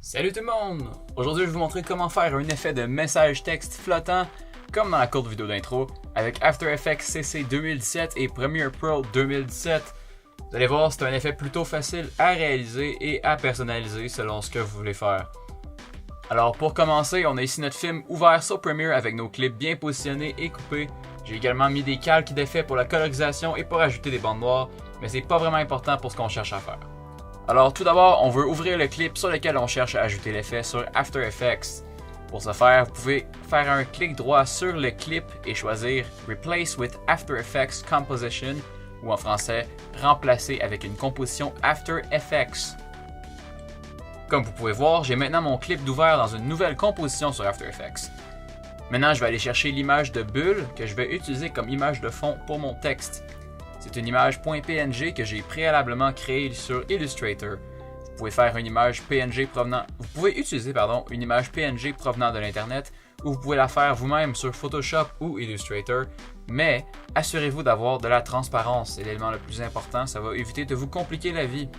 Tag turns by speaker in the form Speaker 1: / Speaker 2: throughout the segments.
Speaker 1: Salut tout le monde! Aujourd'hui, je vais vous montrer comment faire un effet de message texte flottant, comme dans la courte vidéo d'intro, avec After Effects CC 2017 et Premiere Pro 2017. Vous allez voir, c'est un effet plutôt facile à réaliser et à personnaliser selon ce que vous voulez faire. Alors pour commencer, on a ici notre film ouvert sur Premiere avec nos clips bien positionnés et coupés. J'ai également mis des calques d'effets pour la colorisation et pour ajouter des bandes noires, mais c'est pas vraiment important pour ce qu'on cherche à faire. Alors tout d'abord, on veut ouvrir le clip sur lequel on cherche à ajouter l'effet sur After Effects. Pour ce faire, vous pouvez faire un clic droit sur le clip et choisir Replace with After Effects Composition, ou en français, remplacer avec une composition After Effects. Comme vous pouvez voir, j'ai maintenant mon clip d'ouvert dans une nouvelle composition sur After Effects. Maintenant, je vais aller chercher l'image de bulle que je vais utiliser comme image de fond pour mon texte. C'est une image .png que j'ai préalablement créée sur Illustrator. Vous pouvez faire une image PNG provenant... Vous pouvez utiliser une image PNG provenant de l'Internet ou vous pouvez la faire vous-même sur Photoshop ou Illustrator, mais assurez-vous d'avoir de la transparence, c'est l'élément le plus important, ça va éviter de vous compliquer la vie.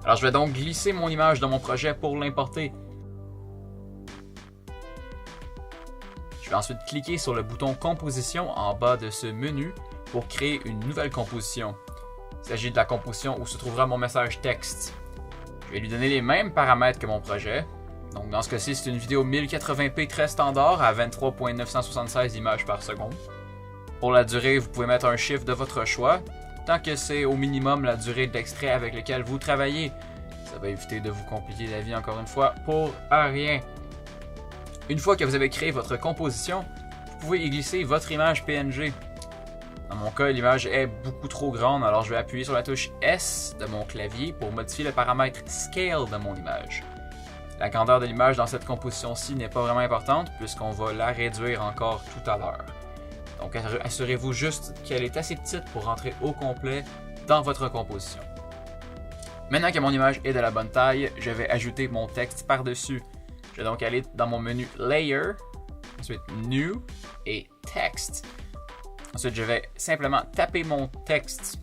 Speaker 1: Alors je vais donc glisser mon image dans mon projet pour l'importer. Je vais ensuite cliquer sur le bouton Composition en bas de ce menu pour créer une nouvelle composition. Il s'agit de la composition où se trouvera mon message texte. Je vais lui donner les mêmes paramètres que mon projet. Donc dans ce cas-ci, c'est une vidéo 1080p très standard à 23.976 images par seconde. Pour la durée, vous pouvez mettre un chiffre de votre choix, tant que c'est au minimum la durée de l'extrait avec lequel vous travaillez. Ça va éviter de vous compliquer la vie encore une fois pour rien. Une fois que vous avez créé votre composition, vous pouvez y glisser votre image PNG. Dans mon cas, l'image est beaucoup trop grande, alors je vais appuyer sur la touche S de mon clavier pour modifier le paramètre Scale de mon image. La grandeur de l'image dans cette composition-ci n'est pas vraiment importante puisqu'on va la réduire encore tout à l'heure. Donc assurez-vous juste qu'elle est assez petite pour rentrer au complet dans votre composition. Maintenant que mon image est de la bonne taille, je vais ajouter mon texte par-dessus. Je vais donc aller dans mon menu Layer, ensuite New et Text. Ensuite, je vais simplement taper mon texte.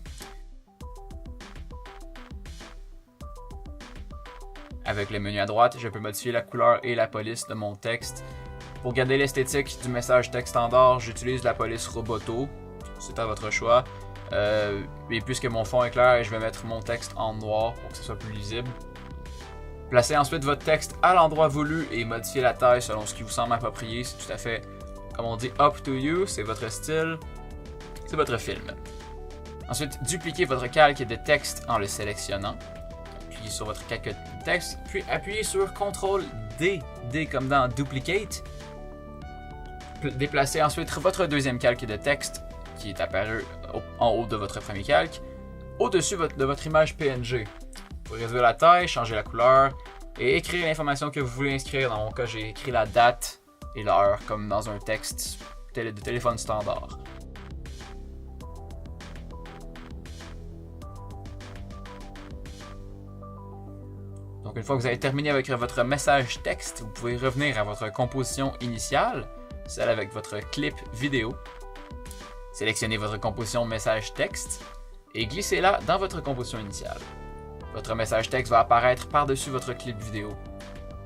Speaker 1: Avec le menu à droite, je peux modifier la couleur et la police de mon texte. Pour garder l'esthétique du message texte standard, j'utilise la police Roboto. C'est à votre choix. Et puisque mon fond est clair, je vais mettre mon texte en noir pour que ce soit plus lisible. Placez ensuite votre texte à l'endroit voulu et modifiez la taille selon ce qui vous semble approprié. C'est tout à fait, comme on dit, up to you. C'est votre style. C'est votre film. Ensuite, dupliquez votre calque de texte en le sélectionnant. Cliquez sur votre calque de texte, puis appuyez sur CTRL-D, D comme dans Duplicate. Déplacez ensuite votre deuxième calque de texte, qui est apparu en haut de votre premier calque, au-dessus de votre image PNG. Vous pouvez réduire la taille, changer la couleur et écrire l'information que vous voulez inscrire. Dans mon cas, j'ai écrit la date et l'heure comme dans un texte de téléphone standard. Donc une fois que vous avez terminé avec votre message texte, vous pouvez revenir à votre composition initiale, celle avec votre clip vidéo. Sélectionnez votre composition message texte et glissez-la dans votre composition initiale. Votre message texte va apparaître par-dessus votre clip vidéo.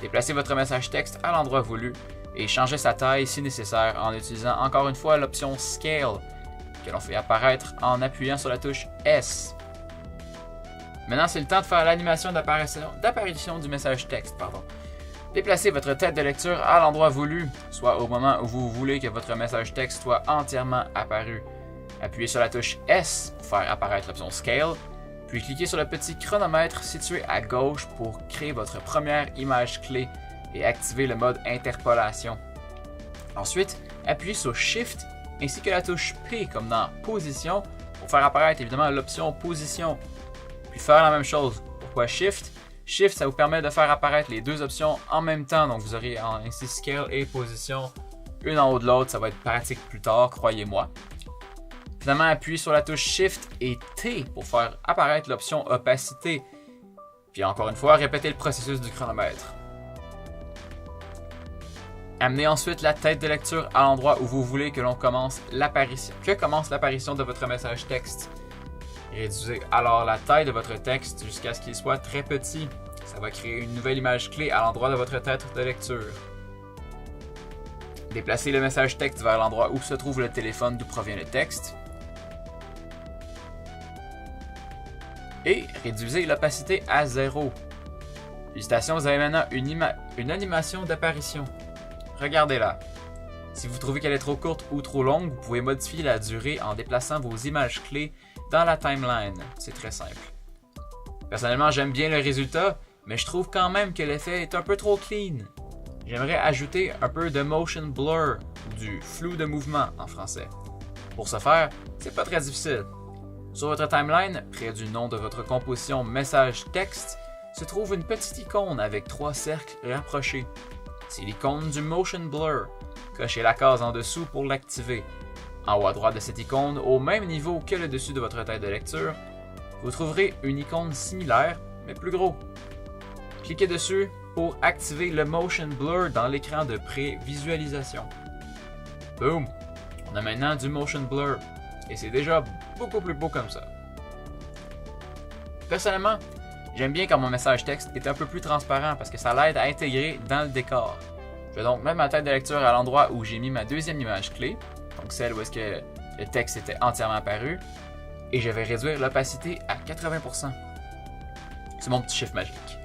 Speaker 1: Déplacez votre message texte à l'endroit voulu et changez sa taille si nécessaire en utilisant encore une fois l'option Scale que l'on fait apparaître en appuyant sur la touche S. Maintenant, c'est le temps de faire l'animation d'apparition du message texte. Déplacez votre tête de lecture à l'endroit voulu, soit au moment où vous voulez que votre message texte soit entièrement apparu. Appuyez sur la touche S pour faire apparaître l'option Scale, puis cliquez sur le petit chronomètre situé à gauche pour créer votre première image clé et activer le mode interpolation. Ensuite, appuyez sur Shift ainsi que la touche P comme dans Position pour faire apparaître évidemment l'option Position. Puis faire la même chose. Pourquoi Shift? Shift, ça vous permet de faire apparaître les deux options en même temps. Donc vous aurez ainsi Scale et Position, une en haut de l'autre. Ça va être pratique plus tard, croyez-moi. Finalement, appuyez sur la touche Shift et T pour faire apparaître l'option Opacité. Puis encore une fois, répétez le processus du chronomètre. Amenez ensuite la tête de lecture à l'endroit où vous voulez que commence l'apparition de votre message texte. Réduisez alors la taille de votre texte jusqu'à ce qu'il soit très petit. Ça va créer une nouvelle image clé à l'endroit de votre tête de lecture. Déplacez le message texte vers l'endroit où se trouve le téléphone d'où provient le texte. Et réduisez l'opacité à 0. Félicitations, vous avez maintenant une animation d'apparition. Regardez-la. Si vous trouvez qu'elle est trop courte ou trop longue, vous pouvez modifier la durée en déplaçant vos images clés dans la timeline. C'est très simple. Personnellement, j'aime bien le résultat, mais je trouve quand même que l'effet est un peu trop clean. J'aimerais ajouter un peu de motion blur, ou du flou de mouvement en français. Pour ce faire, c'est pas très difficile. Sur votre timeline, près du nom de votre composition message texte, se trouve une petite icône avec 3 cercles rapprochés. C'est l'icône du motion blur. Cochez la case en dessous pour l'activer. En haut à droite de cette icône, au même niveau que le dessus de votre tête de lecture, vous trouverez une icône similaire, mais plus gros. Cliquez dessus pour activer le motion blur dans l'écran de pré-visualisation. Boom! On a maintenant du motion blur, et c'est déjà beaucoup plus beau comme ça. Personnellement, j'aime bien quand mon message texte est un peu plus transparent parce que ça l'aide à intégrer dans le décor. Je vais donc mettre ma tête de lecture à l'endroit où j'ai mis ma deuxième image clé, donc celle où est-ce que le texte était entièrement apparu, et je vais réduire l'opacité à 80%. C'est mon petit chiffre magique.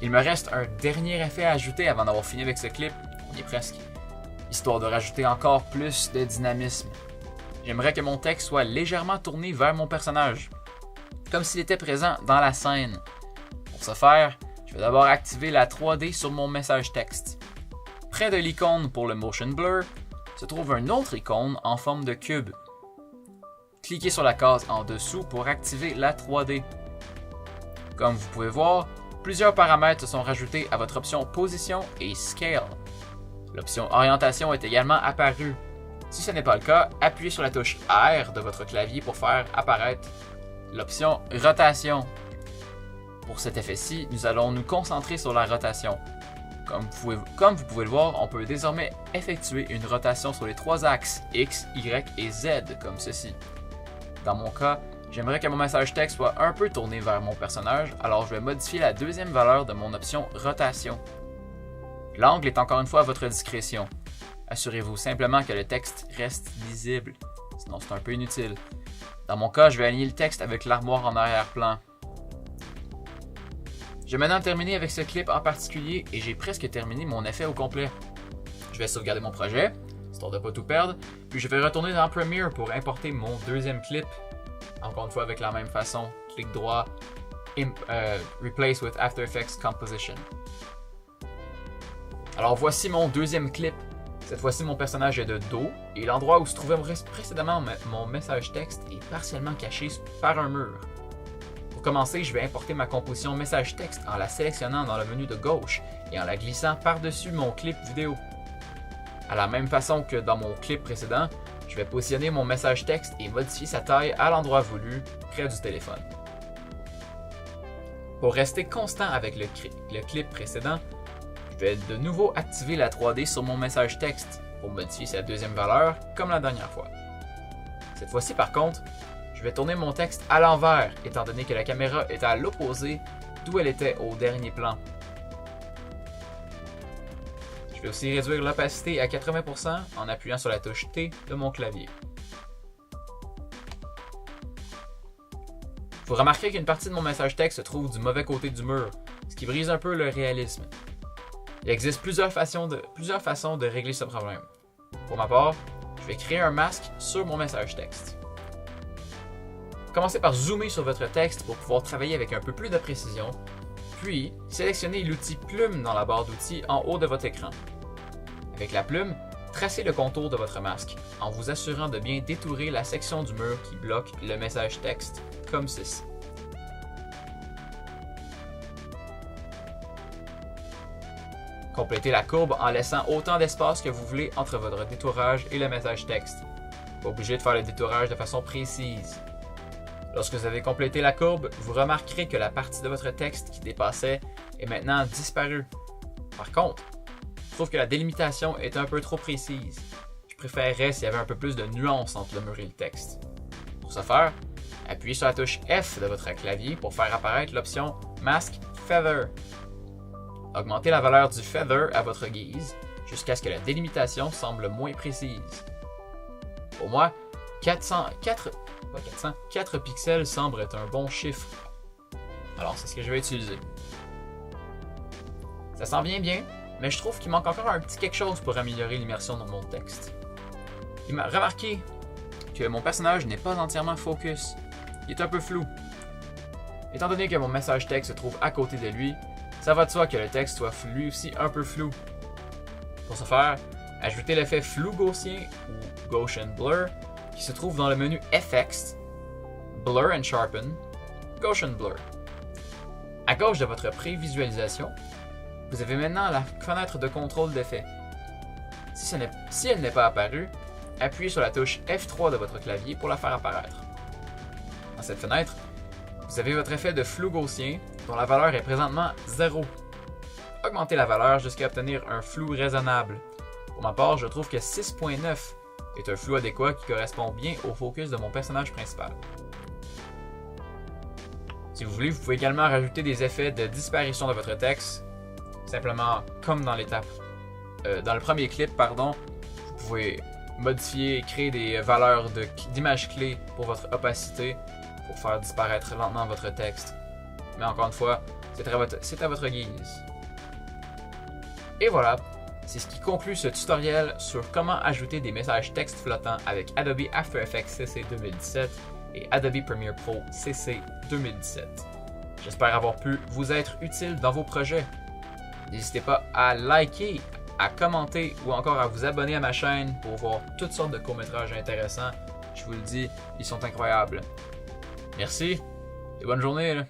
Speaker 1: Il me reste un dernier effet à ajouter avant d'avoir fini avec ce clip, on y est presque, histoire de rajouter encore plus de dynamisme. J'aimerais que mon texte soit légèrement tourné vers mon personnage, comme s'il était présent dans la scène. Pour ce faire, je vais d'abord activer la 3D sur mon message texte. Près de l'icône pour le motion blur, se trouve une autre icône en forme de cube. Cliquez sur la case en dessous pour activer la 3D. Comme vous pouvez voir, plusieurs paramètres se sont rajoutés à votre option position et scale. L'option orientation est également apparue. Si ce n'est pas le cas, appuyez sur la touche R de votre clavier pour faire apparaître l'option rotation. Pour cet effet-ci, nous allons nous concentrer sur la rotation. Comme vous pouvez le voir, on peut désormais effectuer une rotation sur les 3 axes X, Y et Z, comme ceci. Dans mon cas, j'aimerais que mon message texte soit un peu tourné vers mon personnage, alors je vais modifier la deuxième valeur de mon option rotation. L'angle est encore une fois à votre discrétion. Assurez-vous simplement que le texte reste lisible, sinon c'est un peu inutile. Dans mon cas, je vais aligner le texte avec l'armoire en arrière-plan. J'ai maintenant terminé avec ce clip en particulier et j'ai presque terminé mon effet au complet. Je vais sauvegarder mon projet, histoire de ne pas tout perdre, puis je vais retourner dans Premiere pour importer mon deuxième clip. Encore une fois avec la même façon, clic droit, Replace with After Effects Composition. Alors voici mon deuxième clip. Cette fois-ci, mon personnage est de dos et l'endroit où se trouvait précédemment mon message texte est partiellement caché par un mur. Pour commencer, je vais importer ma composition message texte en la sélectionnant dans le menu de gauche et en la glissant par-dessus mon clip vidéo. À la même façon que dans mon clip précédent, je vais positionner mon message texte et modifier sa taille à l'endroit voulu, près du téléphone. Pour rester constant avec le clip précédent, je vais de nouveau activer la 3D sur mon message texte pour modifier sa deuxième valeur comme la dernière fois. Cette fois-ci par contre, je vais tourner mon texte à l'envers étant donné que la caméra est à l'opposé d'où elle était au dernier plan. Je vais aussi réduire l'opacité à 80% en appuyant sur la touche T de mon clavier. Vous remarquerez qu'une partie de mon message texte se trouve du mauvais côté du mur, ce qui brise un peu le réalisme. Il existe plusieurs façons de régler ce problème. Pour ma part, je vais créer un masque sur mon message texte. Commencez par zoomer sur votre texte pour pouvoir travailler avec un peu plus de précision, puis sélectionnez l'outil plume dans la barre d'outils en haut de votre écran. Avec la plume, tracez le contour de votre masque en vous assurant de bien détourer la section du mur qui bloque le message texte, comme ceci. Complétez la courbe en laissant autant d'espace que vous voulez entre votre détourage et le message texte. Pas obligé de faire le détourage de façon précise. Lorsque vous avez complété la courbe, vous remarquerez que la partie de votre texte qui dépassait est maintenant disparue. Par contre, je trouve que la délimitation est un peu trop précise. Je préférerais s'il y avait un peu plus de nuances entre le mur et le texte. Pour ce faire, appuyez sur la touche F de votre clavier pour faire apparaître l'option Mask Feather. Augmentez la valeur du Feather à votre guise, jusqu'à ce que la délimitation semble moins précise. Pour moi, 4 pixels semble être un bon chiffre. Alors c'est ce que je vais utiliser. Ça s'en vient bien, mais je trouve qu'il manque encore un petit quelque chose pour améliorer l'immersion dans mon texte. Il m'a remarqué que mon personnage n'est pas entièrement focus. Il est un peu flou. Étant donné que mon message texte se trouve à côté de lui, ça va de soi que le texte soit lui aussi un peu flou. Pour ce faire, ajoutez l'effet flou gaussien ou Gaussian Blur qui se trouve dans le menu FX, Blur and Sharpen, Gaussian Blur. À gauche de votre prévisualisation, vous avez maintenant la fenêtre de contrôle d'effet. Si elle n'est pas apparue, appuyez sur la touche F3 de votre clavier pour la faire apparaître. Dans cette fenêtre, vous avez votre effet de flou gaussien dont la valeur est présentement 0. Augmentez la valeur jusqu'à obtenir un flou raisonnable. Pour ma part, je trouve que 6.9 est un flou adéquat qui correspond bien au focus de mon personnage principal. Si vous voulez, vous pouvez également rajouter des effets de disparition de votre texte, simplement comme dans dans le premier clip, vous pouvez modifier et créer des valeurs d'images clés pour votre opacité pour faire disparaître lentement votre texte. Mais encore une fois, c'est à votre guise. Et voilà, c'est ce qui conclut ce tutoriel sur comment ajouter des messages texte flottants avec Adobe After Effects CC 2017 et Adobe Premiere Pro CC 2017. J'espère avoir pu vous être utile dans vos projets. N'hésitez pas à liker, à commenter ou encore à vous abonner à ma chaîne pour voir toutes sortes de courts-métrages intéressants. Je vous le dis, ils sont incroyables. Merci et bonne journée.